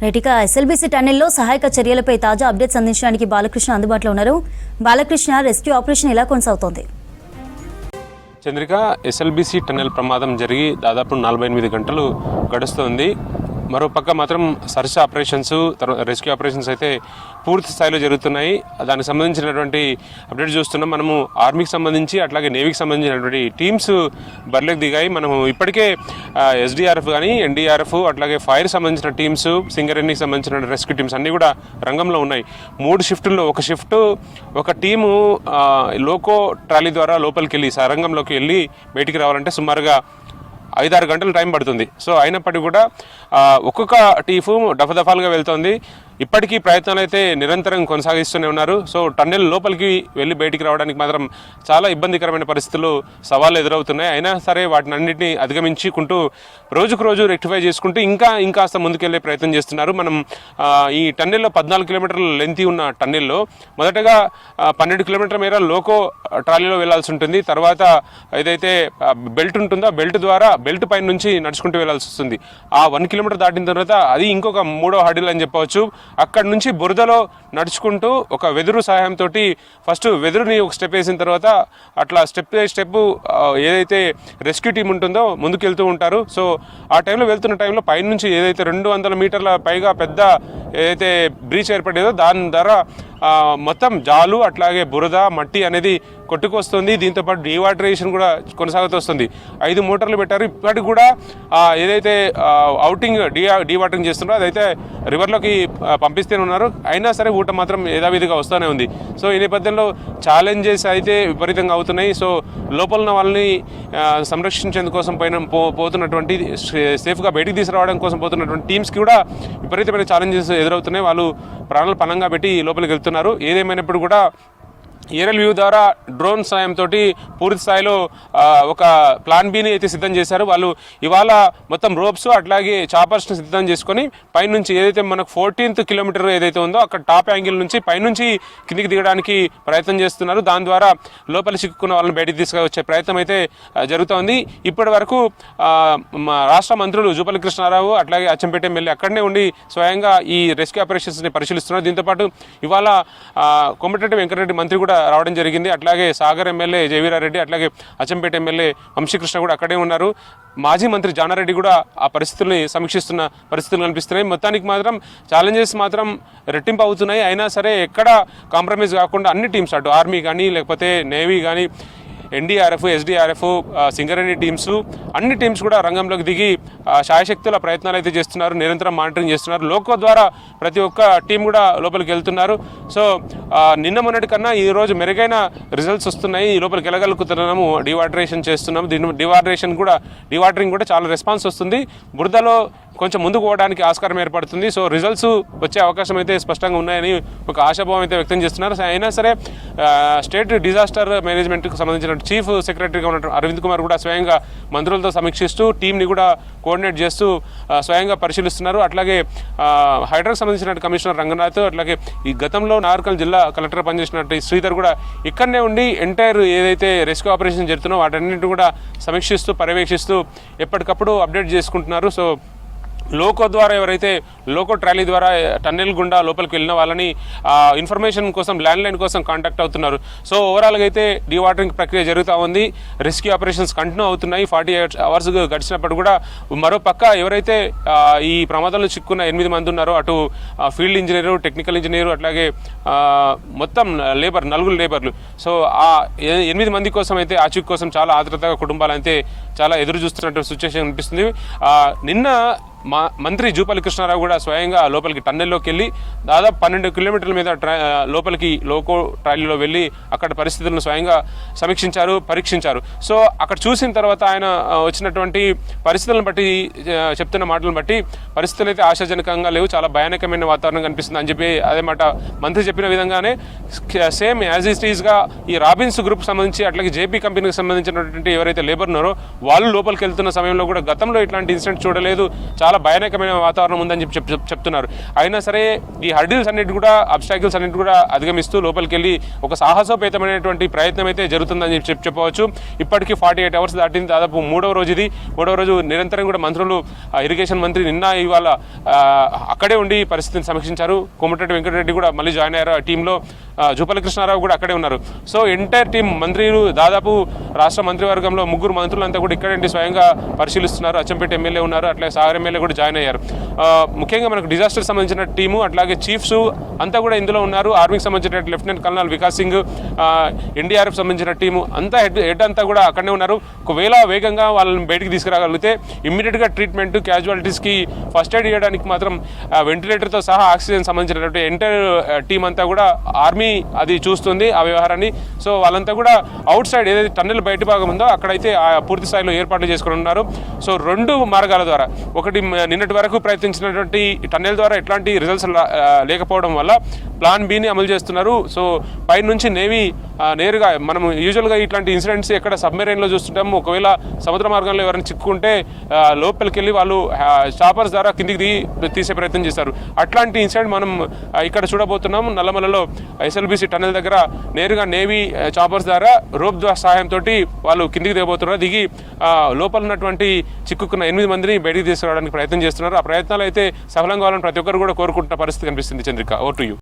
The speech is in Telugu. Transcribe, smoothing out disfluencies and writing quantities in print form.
రైట్, ఇక ఎస్ఎల్బీసీ టన్నెల్లో సహాయక చర్యలపై తాజా అప్డేట్స్ అందించడానికి బాలకృష్ణ అందుబాటులో ఉన్నారు. బాలకృష్ణ, రెస్క్యూ ఆపరేషన్ ఎలా కొనసాగుతోంది? చంద్రిక, ఎస్ఎల్బీసీ టన్నెల్ ప్రమాదం జరిగి దాదాపు 48 గంటలు గడుస్తోంది. మరోపక్క మాత్రం సర్చ్ ఆపరేషన్స్, రెస్క్యూ ఆపరేషన్స్ అయితే పూర్తి స్థాయిలో జరుగుతున్నాయి. దానికి సంబంధించినటువంటి అప్డేట్ చూస్తున్నాం. మనము ఆర్మీకి సంబంధించి అట్లాగే నేవీకి సంబంధించినటువంటి టీమ్స్ బరిలోకి దిగాయి. మనము ఇప్పటికే ఎస్డీఆర్ఎఫ్ కానీ, ఎన్డీఆర్ఎఫ్ అట్లాగే ఫైర్ సంబంధించిన టీమ్స్, సింగరేణికి సంబంధించిన రెస్క్యూ టీమ్స్ అన్నీ కూడా రంగంలో ఉన్నాయి. 3 షిఫ్టుల్లో ఒక షిఫ్ట్ ఒక టీము లోకో ట్రాలీ ద్వారా లోపలికి వెళ్ళి రంగంలోకి వెళ్ళి బయటికి రావాలంటే సుమారుగా 5-6 గంటలు టైం పడుతుంది. సో అయినప్పటికీ కూడా ఒక్కొక్క టీఫు దఫాలుగా వెళ్తోంది. ఇప్పటికీ ప్రయత్నాలు అయితే నిరంతరం కొనసాగిస్తూనే ఉన్నారు. సో టన్నెల్ లోపలికి వెళ్ళి బయటికి రావడానికి మాత్రం చాలా ఇబ్బందికరమైన పరిస్థితులు, సవాళ్ళు ఎదురవుతున్నాయి. అయినా సరే వాటిని అన్నింటినీ అధిగమించుకుంటూ రోజుకు రోజు రెక్టిఫై చేసుకుంటూ ఇంకాస్త ముందుకెళ్లే ప్రయత్నం చేస్తున్నారు. మనం ఈ టన్నెల్లో 14 కిలోమీటర్ల లెంత్ ఉన్న టన్నెల్లో మొదటగా 12 కిలోమీటర్ల మేర లోకో ట్రాలీలో వెళ్లాల్సి ఉంటుంది. తర్వాత ఏదైతే బెల్ట్ ఉంటుందో బెల్ట్ ద్వారా బెల్ట్ పైన నుంచి నడుచుకుంటూ వెళ్లాల్సి వస్తుంది. ఆ 1 కిలోమీటర్ దాటిన తర్వాత అది ఇంకొక 3వ హడిల్ అని చెప్పవచ్చు. అక్కడ నుంచి బురదలో నడుచుకుంటూ ఒక వెదురు సహాయంతో ఫస్ట్ వెదురుని ఒక స్టెప్ వేసిన తర్వాత అట్లా స్టెప్ ఏదైతే రెస్క్యూ టీం ఉంటుందో ముందుకెళ్తూ ఉంటారు. సో ఆ వెళ్తున్న టైంలో పైనుంచి ఏదైతే 200 మీటర్ల పైగా పెద్ద ఏదైతే బ్రీచ్ ఏర్పడేదో దాని ద్వారా మొత్తం జాలు అట్లాగే బురద మట్టి అనేది కొట్టుకొస్తుంది. దీంతోపాటు డీవాటరేషన్ కూడా కొనసాగుతూ వస్తుంది. 5 మోటార్లు పెట్టారు. ఇప్పటికి కూడా ఏదైతే అవుటింగ్ డీవాటరింగ్ చేస్తున్నారో అదైతే రివర్లోకి పంపిస్తూనే ఉన్నారు. అయినా సరే ఊట మాత్రం యథావిధిగా వస్తూనే ఉంది. సో ఈ నేపథ్యంలో ఛాలెంజెస్ అయితే విపరీతంగా అవుతున్నాయి. సో లోపల ఉన్న వాళ్ళని సంరక్షించేందుకోసం పోతున్నటువంటి సేఫ్గా బయటికి తీసుకురావడం కోసం పోతున్నటువంటి టీమ్స్కి కూడా విపరీతమైన ఛాలెంజెస్ ఎదురవుతున్నాయి. వాళ్ళు ప్రాణాలు పణంగా పెట్టి లోపలికి వెళ్తున్నారు. ఏదేమైనప్పుడు కూడా ఏరియల్ వ్యూ ద్వారా డ్రోన్ సాయంతో పూర్తి స్థాయిలో ఒక ప్లాన్ బిని అయితే సిద్ధం చేశారు. వాళ్ళు ఇవాళ మొత్తం రోప్స్ అట్లాగే చాపర్స్ని సిద్ధం చేసుకొని పైనుంచి ఏదైతే మనకు 14th కిలోమీటర్ ఏదైతే ఉందో అక్కడ టాప్ యాంగిల్ నుంచి పైనుంచి కిందికి దిగడానికి ప్రయత్నం చేస్తున్నారు. దాని ద్వారా లోపల చిక్కుకున్న వాళ్ళని బయటికి తీసుకొచ్చే ప్రయత్నం అయితే జరుగుతోంది. ఇప్పటి వరకు రాష్ట్ర మంత్రులు జూపల్లి కృష్ణారావు అట్లాగే అచ్చంపేట ఎమ్మెల్యే అక్కడనే ఉండి స్వయంగా ఈ రెస్క్యూ ఆపరేషన్స్ని పరిశీలిస్తున్నారు. దీంతోపాటు ఇవాళ కోమటిరెడ్డి వెంకటరెడ్డి మంత్రి కూడా రావడం జరిగింది. అట్లాగే సాగర్ ఎమ్మెల్యే జయవీరారెడ్డి అట్లాగే అచ్చంపేట ఎమ్మెల్యే వంశీకృష్ణ కూడా అక్కడే ఉన్నారు. మాజీ మంత్రి జానారెడ్డి కూడా ఆ పరిస్థితుల్ని సమీక్షిస్తున్న పరిస్థితులు కనిపిస్తున్నాయి. మొత్తానికి మాత్రం ఛాలెంజెస్ మాత్రం రెట్టింపు అవుతున్నాయి. అయినా సరే ఎక్కడ కాంప్రమైజ్ కాకుండా అన్ని టీమ్స్, అటు ఆర్మీ కానీ లేకపోతే నేవీ కానీ, ఎన్డీఆర్ఎఫ్, ఎస్డీఆర్ఎఫ్, సింగరేణి టీమ్స్ అన్ని టీమ్స్ కూడా రంగంలోకి దిగి శాయశక్తుల ప్రయత్నాలు అయితే చేస్తున్నారు. నిరంతరం మానిటరింగ్ చేస్తున్నారు. లోకో ద్వారా ప్రతి ఒక్క టీం కూడా లోపలికి వెళ్తున్నారు. సో నిన్న మొన్నటి కన్నా ఈరోజు మెరుగైన రిజల్ట్స్ వస్తున్నాయి. ఈ లోపలికి వెళ్ళగలుగుతున్నాము. డివాటరేషన్ చేస్తున్నాము. దీని డివాటరింగ్ కూడా చాలా రెస్పాన్స్ వస్తుంది. బురదలో కొంచెం ముందుకు పోవడానికి ఆస్కారం ఏర్పడుతుంది. సో రిజల్ట్స్ వచ్చే అవకాశం అయితే స్పష్టంగా ఉన్నాయని ఒక ఆశాభావం అయితే వ్యక్తం చేస్తున్నారు. అయినా సరే స్టేట్ డిజాస్టర్ మేనేజ్మెంట్కి సంబంధించిన చీఫ్ సెక్రటరీగా ఉన్న అరవింద్ కుమార్ కూడా స్వయంగా మంత్రులతో సమీక్షిస్తూ టీంని కూడా కోఆర్డినేట్ చేస్తూ స్వయంగా పరిశీలిస్తున్నారు. అట్లాగే హైడ్రాకి సంబంధించిన కమిషనర్ రంగనాథ్, అట్లాగే ఈ గతంలో నార్కల్ జిల్లా కలెక్టర్ పనిచేసినట్టు శ్రీధర్ కూడా ఇక్కడనే ఉండి ఎంటైర్ ఏదైతే రెస్క్యూ ఆపరేషన్ జరుగుతుందో వాటన్నింటినీ కూడా సమీక్షిస్తూ పర్యవేక్షిస్తూ ఎప్పటికప్పుడు అప్డేట్ చేసుకుంటున్నారు. సో లోకో ద్వారా ఎవరైతే లోకో ట్రాలీ ద్వారా టన్నెల్ గుండా లోపలికి వెళ్ళిన వాళ్ళని ఇన్ఫర్మేషన్ కోసం ల్యాండ్లైన్ కోసం కాంటాక్ట్ అవుతున్నారు. సో ఓవరాల్గా అయితే డీవాటరింగ్ ప్రక్రియ జరుగుతూ ఉంది. రెస్క్యూ ఆపరేషన్స్ కంటిన్యూ అవుతున్నాయి. 48 అవర్స్ గడిచినప్పుడు కూడా మరో పక్క ఎవరైతే ఈ ప్రమాదంలో చిక్కున్న 8 మంది ఉన్నారో, అటు ఫీల్డ్ ఇంజనీరు, టెక్నికల్ ఇంజనీరు అట్లాగే మొత్తం నలుగురు లేబర్లు. సో ఆ 8 మంది కోసం అయితే ఆచూకీ కోసం చాలా ఆతృతగా కుటుంబాలు అయితే చాలా ఎదురు చూస్తున్నట్టు సిచ్యువేషన్ అనిపిస్తుంది. నిన్న మంత్రి జూపల్లి కృష్ణారావు కూడా స్వయంగా లోపలికి టన్నెల్లోకి వెళ్ళి దాదాపు 12 కిలోమీటర్ల మీద లోపలికి లోకో ట్రాలీలో వెళ్ళి అక్కడ పరిస్థితులను స్వయంగా సమీక్షించారు, పరీక్షించారు. సో అక్కడ చూసిన తర్వాత ఆయన వచ్చినటువంటి పరిస్థితులను బట్టి చెప్తున్న మాటలను బట్టి పరిస్థితులు అయితే ఆశాజనకంగా లేవు, చాలా భయానకమైన వాతావరణం కనిపిస్తుంది అని చెప్పి అదే మాట మంత్రి చెప్పిన విధంగానే సేమ్ యాజ్ ఇట్ ఈస్గా ఈ రాబిన్స్ గ్రూప్ సంబంధించి అట్లాగే జేపీ కంపెనీకి సంబంధించినటువంటి ఎవరైతే లేబర్ ఉన్నారో వాళ్ళు లోపలికి వెళ్తున్న సమయంలో కూడా గతంలో ఇట్లాంటి ఇన్సిడెంట్ చూడలేదు. చాలా భయానకమైన వాతావరణం ఉందని చెప్తున్నారు. అయినా సరే ఈ హర్డిల్స్ అన్నిటి కూడా అబ్స్టాకిల్స్ అన్నిటి కూడా అధిగమిస్తూ లోపలికి వెళ్ళి ఒక సాహసోపేతమైనటువంటి ప్రయత్నం అయితే జరుగుతుందని చెప్పవచ్చు. ఇప్పటికీ 48 అవర్స్ దాటింది. దాదాపు మూడవ రోజు నిరంతరం కూడా మంత్రులు ఇరిగేషన్ మంత్రి నిన్న ఇవాళ అక్కడే ఉండి పరిస్థితిని సమీక్షించారు. కోమటిరెడ్డి వెంకటరెడ్డి కూడా మళ్ళీ జాయిన్ అయ్యారు ఆ టీంలో. జూపల్లి కృష్ణారావు కూడా అక్కడే ఉన్నారు. సో ఎంటైర్ టీం మంత్రులు దాదాపు రాష్ట్ర మంత్రివర్గంలో 3 మంత్రులంతా కూడా ఇక్కడండి స్వయంగా పరిశీలిస్తున్నారు. అచ్చంపేట ఎమ్మెల్యే ఉన్నారు, అట్లాగే సాగర్ ఎమ్మెల్యే కూడా జాయిన్ అయ్యారు. ముఖ్యంగా మనకు డిజాస్టర్ సంబంధించిన టీము అట్లాగే చీఫ్స్ అంతా కూడా ఇందులో ఉన్నారు. ఆర్మీకి సంబంధించిన lieutenant colonel Vikas Singh, NDRF సంబంధించిన టీము అంతా హెడ్ అంతా కూడా అక్కడనే ఉన్నారు. ఒకవేళ వేగంగా వాళ్ళని బయటికి తీసుకురాగలిగితే ఇమ్మీడియట్గా ట్రీట్మెంట్ క్యాజువాలిటీస్కి ఫస్ట్ ఎయిడ్ చేయడానికి మాత్రం వెంటిలేటర్తో సహా ఆక్సిజన్ సంబంధించినటువంటి ఎంటైర్ టీం అంతా కూడా ఆర్మీ అది చూస్తుంది ఆ వ్యవహారాన్ని. సో వాళ్ళంతా కూడా అవుట్ సైడ్ ఏదైతే టన్నెల్ బయట భాగం ఉందో అక్కడైతే పూర్తి స్థాయిలో ఏర్పాట్లు చేసుకుని ఉన్నారు. సో 2 మార్గాల ద్వారా, ఒకటి నిన్నటి వరకు ప్రయత్నించినటువంటి టన్నెల్ ద్వారా ఎట్లాంటి రిజల్ట్స్ లేకపోవడం వల్ల ప్లాన్ బిని అమలు చేస్తున్నారు. సో పై నుంచి నేవీ నేరుగా మనం యూజువల్గా ఇట్లాంటి ఇన్సిడెంట్స్ ఎక్కడ సబ్మెరైన్లో చూస్తుంటాము. ఒకవేళ సముద్ర మార్గంలో ఎవరైనా చిక్కుకుంటే లోపలికి వెళ్ళి వాళ్ళు చాపర్స్ ద్వారా కిందికి తీసే ప్రయత్నం చేస్తారు. అట్లాంటి ఇన్సిడెంట్ మనం ఇక్కడ చూడబోతున్నాం. నల్లమలలో ఎస్ఎల్బిసి టన్నెల్ దగ్గర నేరుగా నేవీ చాపర్స్ ద్వారా రోప్ సహాయంతో వాళ్ళు కిందికి దిగబోతున్నారు. దిగి లోపల ఉన్నటువంటి చిక్కుకున్న 8 మందిని బయటికి తీసుకురావడానికి ప్రయత్నం చేస్తున్నారు. ఆ ప్రయత్నాలు అయితే సఫలం కావాలని ప్రతి ఒక్కరు కూడా కోరుకుంటున్న పరిస్థితి కనిపిస్తుంది. Chandrika, over to you.